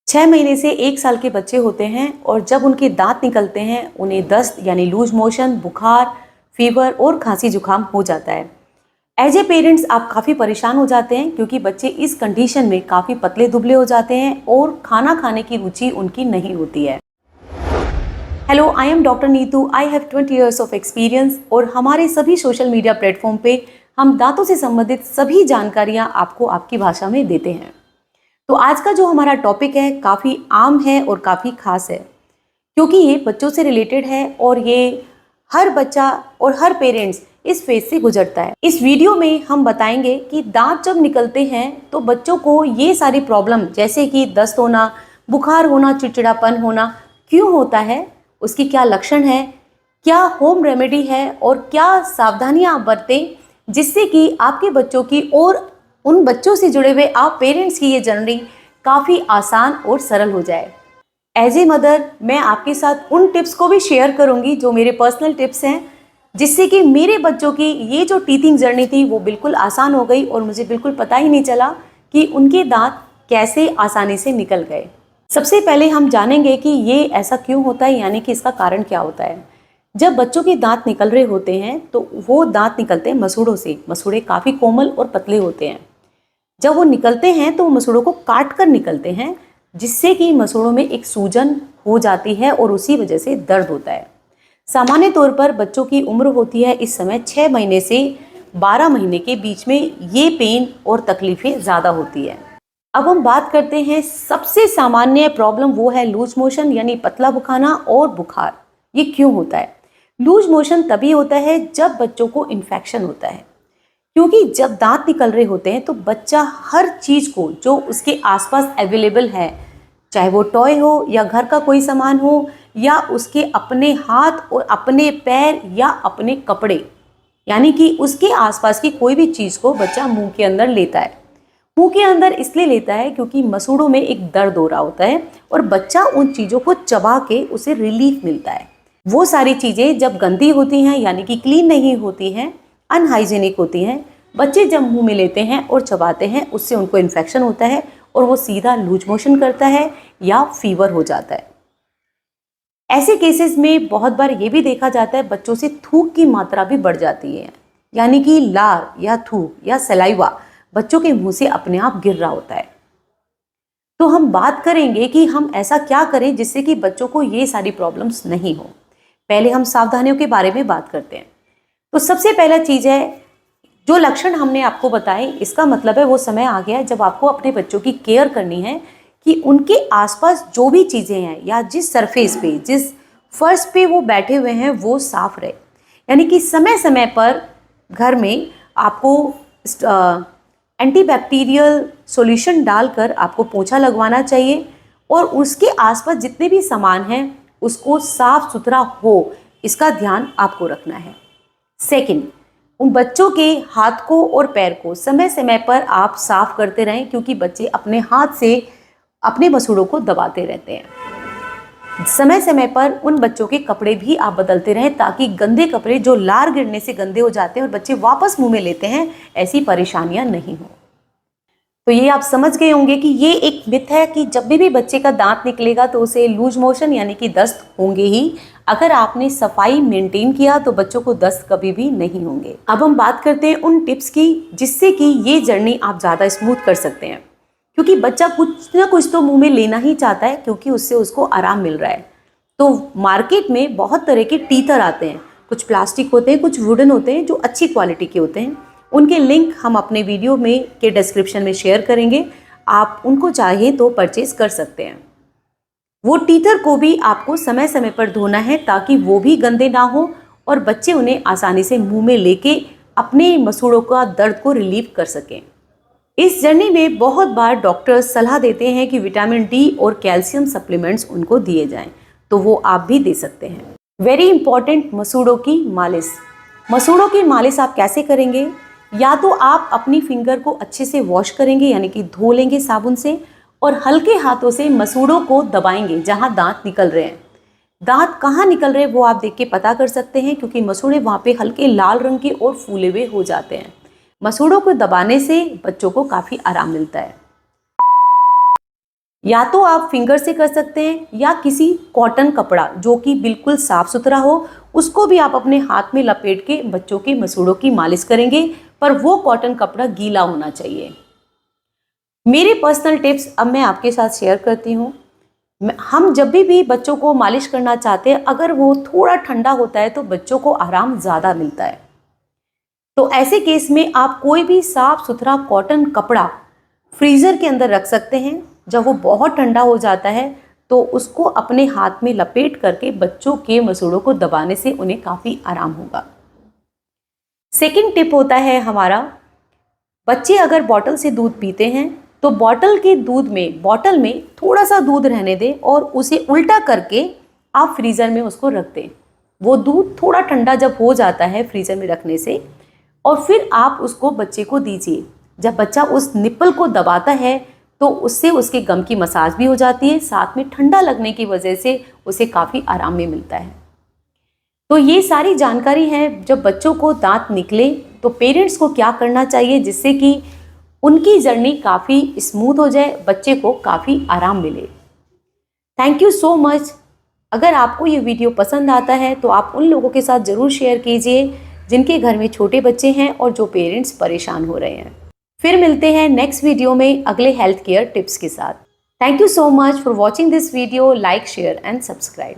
6 महीने से 1 साल के बच्चे होते हैं और जब उनके दांत निकलते हैं उन्हें दस्त यानी लूज मोशन, बुखार, फीवर और खांसी जुकाम हो जाता है। एज ए पेरेंट्स आप काफ़ी परेशान हो जाते हैं क्योंकि बच्चे इस कंडीशन में काफ़ी पतले दुबले हो जाते हैं और खाना खाने की रुचि उनकी नहीं होती है। Hello, I am doctor Neetu. I have 20 years of experience और हमारे सभी सोशल मीडिया प्लेटफॉर्म पे हम दांतों से संबंधित सभी जानकारियां आपको आपकी भाषा में देते हैं। तो आज का जो हमारा टॉपिक है काफ़ी आम है और काफ़ी खास है क्योंकि ये बच्चों से रिलेटेड है और ये हर बच्चा और हर पेरेंट्स इस फेज से गुजरता है। इस वीडियो में हम बताएंगे कि दांत जब निकलते हैं तो बच्चों को ये सारी प्रॉब्लम जैसे कि दस्त होना, बुखार होना, चिड़चिड़ापन होना क्यों होता है, उसकी क्या लक्षण है, क्या होम रेमेडी है और क्या सावधानियां आप बरतें जिससे कि आपके बच्चों की और उन बच्चों से जुड़े हुए आप पेरेंट्स की ये जर्नी काफ़ी आसान और सरल हो जाए। एज ए मदर मैं आपके साथ उन टिप्स को भी शेयर करूंगी जो मेरे पर्सनल टिप्स हैं, जिससे कि मेरे बच्चों की ये जो टीथिंग जर्नी थी वो बिल्कुल आसान हो गई और मुझे बिल्कुल पता ही नहीं चला कि उनके दांत कैसे आसानी से निकल गए। सबसे पहले हम जानेंगे कि ये ऐसा क्यों होता है, यानी कि इसका कारण क्या होता है। जब बच्चों के दांत निकल रहे होते हैं तो वो दांत निकलते हैं मसूड़ों से। मसूड़े काफ़ी कोमल और पतले होते हैं। जब वो निकलते हैं तो मसूड़ों को काट कर निकलते हैं, जिससे कि मसूड़ों में एक सूजन हो जाती है और उसी वजह से दर्द होता है। सामान्य तौर पर बच्चों की उम्र होती है इस समय 6 महीने से 12 महीने के बीच में ये पेन और तकलीफ़ें ज़्यादा होती है। अब हम बात करते हैं सबसे सामान्य प्रॉब्लम, वो है लूज मोशन यानी पतला बुखाना और बुखार। ये क्यों होता है? लूज मोशन तभी होता है जब बच्चों को इन्फेक्शन होता है, क्योंकि जब दांत निकल रहे होते हैं तो बच्चा हर चीज़ को जो उसके आसपास अवेलेबल है, चाहे वो टॉय हो या घर का कोई सामान हो या उसके अपने हाथ और अपने पैर या अपने कपड़े, यानी कि उसके आसपास की कोई भी चीज़ को बच्चा मुंह के अंदर लेता है। मुंह के अंदर इसलिए लेता है क्योंकि मसूड़ों में एक दर्द हो रहा होता है और बच्चा उन चीज़ों को चबा के उसे रिलीफ मिलता है। वो सारी चीज़ें जब गंदी होती हैं यानी कि क्लीन नहीं होती हैं, अनहाइजीनिक होती हैं, बच्चे जब मुंह में लेते हैं और चबाते हैं उससे उनको इन्फेक्शन होता है और वो सीधा लूज मोशन करता है या फीवर हो जाता है। ऐसे केसेस में बहुत बार ये भी देखा जाता है बच्चों से थूक की मात्रा भी बढ़ जाती है, यानी कि लार या थूक या सलाइवा बच्चों के मुंह से अपने आप गिर रहा होता है। तो हम बात करेंगे कि हम ऐसा क्या करें जिससे कि बच्चों को ये सारी प्रॉब्लम्स नहीं हो। पहले हम सावधानियों के बारे में बात करते हैं। तो सबसे पहला चीज़ है, जो लक्षण हमने आपको बताए इसका मतलब है वो समय आ गया है जब आपको अपने बच्चों की केयर करनी है कि उनके आसपास जो भी चीज़ें हैं या जिस सरफेस पे, जिस फर्श पे वो बैठे हुए हैं वो साफ रहे। यानी कि समय समय पर घर में आपको एंटीबैक्टीरियल सॉल्यूशन डालकर आपको पोछा लगवाना चाहिए और उसके आसपास जितने भी सामान हैं उसको साफ सुथरा हो, इसका ध्यान आपको रखना है। सेकंड, उन बच्चों के हाथ को और पैर को समय समय पर आप साफ करते रहें क्योंकि बच्चे अपने हाथ से अपने मसूड़ों को दबाते रहते हैं। समय समय पर उन बच्चों के कपड़े भी आप बदलते रहें ताकि गंदे कपड़े जो लार गिरने से गंदे हो जाते हैं और बच्चे वापस मुंह में लेते हैं, ऐसी परेशानियां नहीं हो। तो ये आप समझ गए होंगे कि ये एक मिथ है कि जब भी बच्चे का दांत निकलेगा तो उसे लूज मोशन यानी कि दस्त होंगे ही। अगर आपने सफाई मेंटेन किया तो बच्चों को दस्त कभी भी नहीं होंगे। अब हम बात करते हैं उन टिप्स की जिससे कि ये जर्नी आप ज़्यादा स्मूथ कर सकते हैं, क्योंकि बच्चा कुछ ना कुछ तो मुंह में लेना ही चाहता है क्योंकि उससे उसको आराम मिल रहा है। तो मार्केट में बहुत तरह के टीथर आते हैं, कुछ प्लास्टिक होते हैं, कुछ वुडन होते हैं जो अच्छी क्वालिटी के होते हैं। उनके लिंक हम अपने वीडियो में के डिस्क्रिप्शन में शेयर करेंगे, आप उनको चाहिए तो परचेज कर सकते हैं। वो टीथर को भी आपको समय समय पर धोना है ताकि वो भी गंदे ना हो और बच्चे उन्हें आसानी से मुंह में लेके अपने मसूड़ों का दर्द को रिलीव कर सकें। इस जर्नी में बहुत बार डॉक्टर्स सलाह देते हैं कि विटामिन डी और कैल्शियम सप्लीमेंट्स उनको दिए जाएं, तो वो आप भी दे सकते हैं। वेरी इंपॉर्टेंट, मसूड़ों की मालिश। मसूड़ों की मालिश आप कैसे करेंगे? या तो आप अपनी फिंगर को अच्छे से वॉश करेंगे यानी कि धो लेंगे साबुन से और हल्के हाथों से मसूड़ों को दबाएंगे जहां दांत निकल रहे हैं। दांत कहाँ निकल रहे हैं वो आप देख के पता कर सकते हैं क्योंकि मसूड़े वहाँ पे हल्के लाल रंग के और फूले हुए हो जाते हैं। मसूड़ों को दबाने से बच्चों को काफ़ी आराम मिलता है। या तो आप फिंगर से कर सकते हैं या किसी कॉटन कपड़ा जो कि बिल्कुल साफ सुथरा हो, उसको भी आप अपने हाथ में लपेट के बच्चों के मसूड़ों की मालिश करेंगे, पर वो कॉटन कपड़ा गीला होना चाहिए। मेरे पर्सनल टिप्स अब मैं आपके साथ शेयर करती हूँ। हम जब भी बच्चों को मालिश करना चाहते हैं, अगर वो थोड़ा ठंडा होता है तो बच्चों को आराम ज़्यादा मिलता है। तो ऐसे केस में आप कोई भी साफ सुथरा कॉटन कपड़ा फ्रीज़र के अंदर रख सकते हैं। जब वो बहुत ठंडा हो जाता है तो उसको अपने हाथ में लपेट करके बच्चों के मसूड़ों को दबाने से उन्हें काफ़ी आराम होगा। सेकंड टिप होता है हमारा, बच्चे अगर बॉटल से दूध पीते हैं तो बॉटल में थोड़ा सा दूध रहने दें और उसे उल्टा करके आप फ्रीज़र में उसको रख दें। वो दूध थोड़ा ठंडा जब हो जाता है फ्रीज़र में रखने से, और फिर आप उसको बच्चे को दीजिए। जब बच्चा उस निप्पल को दबाता है तो उससे उसके गम की मसाज भी हो जाती है, साथ में ठंडा लगने की वजह से उसे काफ़ी आराम भी मिलता है। तो ये सारी जानकारी है, जब बच्चों को दांत निकले तो पेरेंट्स को क्या करना चाहिए जिससे कि उनकी जर्नी काफ़ी स्मूथ हो जाए, बच्चे को काफ़ी आराम मिले। Thank you so much. अगर आपको ये वीडियो पसंद आता है तो आप उन लोगों के साथ ज़रूर शेयर कीजिए जिनके घर में छोटे बच्चे हैं और जो पेरेंट्स परेशान हो रहे हैं। फिर मिलते हैं नेक्स्ट वीडियो में अगले हेल्थ केयर टिप्स के साथ। Thank you so much for watching this video. Like, share and subscribe.